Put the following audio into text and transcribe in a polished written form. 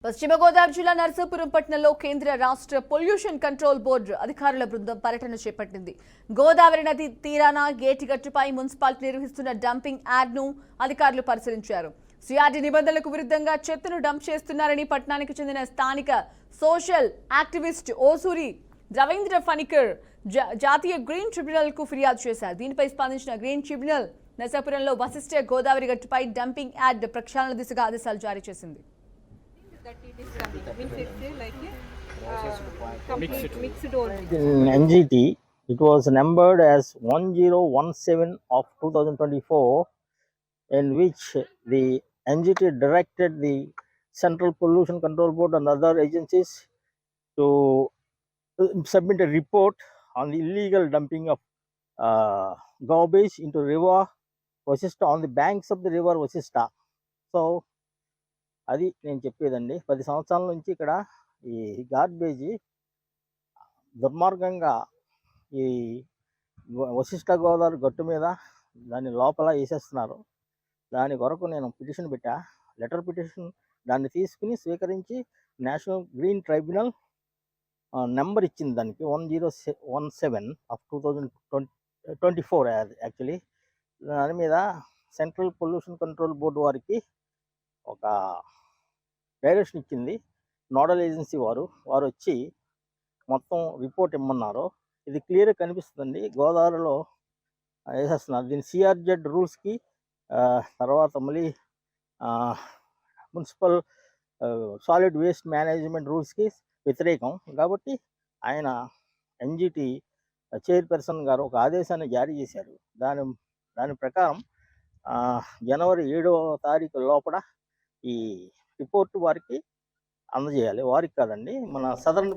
పశ్చిమ గోదావరి జిల్లా నరసాపురం పట్టణంలో కేంద్ర రాష్ట్ర పొల్యూషన్ కంట్రోల్ బోర్డు అధికారుల బృందం పర్యటన చేపట్టింది. గోదావరి నది తీరాన గేటిగట్టుపై మున్సిపాలిటీ నిర్వహిస్తున్న డంపింగ్ యార్డ్ను అధికారులు పరిశీలించారు. సిఆర్డీ నిబంధనలకు విరుద్ధంగా చెత్తను డంప్ చేస్తున్నారని పట్టణానికి చెందిన స్థానిక సోషల్ యాక్టివిస్ట్ ఓసూరి రవీంద్ర ఫణికర్ జాతీయ గ్రీన్ ట్రిబ్యునల్ కు ఫిర్యాదు చేశారు. దీనిపై స్పందించిన గ్రీన్ ట్రిబ్యునల్ నరసాపురంలో వశిష్ఠ గోదావరి గట్టుపై డంపింగ్ యార్డ్ ప్రక్షాళన దిశగా ఆదేశాలు జారీ చేసింది. In NGT, it was numbered as 1017 of 2024, in which the NGT directed the Central Pollution Control Board and other agencies to submit a report on the illegal dumping of garbage into river Vasishta on the banks of the river Vasishta. So అది నేను చెప్పేదండి. 10 సంవత్సరాల నుంచి ఇక్కడ ఈ గార్బేజీ దుర్మార్గంగా ఈ వశిష్ఠ గోదావరి గట్టు మీద దాని లోపల వేసేస్తున్నారు. దాని కొరకు నేను పిటిషన్ పెట్టా, లెటర్ పిటిషన్. దాన్ని తీసుకుని స్వీకరించి నేషనల్ గ్రీన్ ట్రైబ్యునల్ నెంబర్ ఇచ్చింది దానికి 1017 ఆఫ్ 2024 యాక్చువల్లీ. దాని మీద సెంట్రల్ పొల్యూషన్ కంట్రోల్ బోర్డు వారికి ఒక డైరెక్షన్ ఇచ్చింది. నోడల్ ఏజెన్సీ వారు వచ్చి మొత్తం రిపోర్ట్ ఇమ్మన్నారు. ఇది క్లియర్గా కనిపిస్తుందండి, గోదావరిలో వేసేస్తున్నారు. దీని సిఆర్జెడ్ రూల్స్కి తర్వాత మళ్ళీ మున్సిపల్ సాలిడ్ వేస్ట్ మేనేజ్మెంట్ రూల్స్కి వ్యతిరేకం కాబట్టి ఆయన ఎన్జిటి చైర్పర్సన్ గారు ఒక ఆదేశాన్ని జారీ చేశారు. దాని ప్రకారం జనవరి 7వ తారీఖు లోపల ఈ రిపోర్టు వారికి అందజేయాలి. వారికి కాదండి, మన సదరన్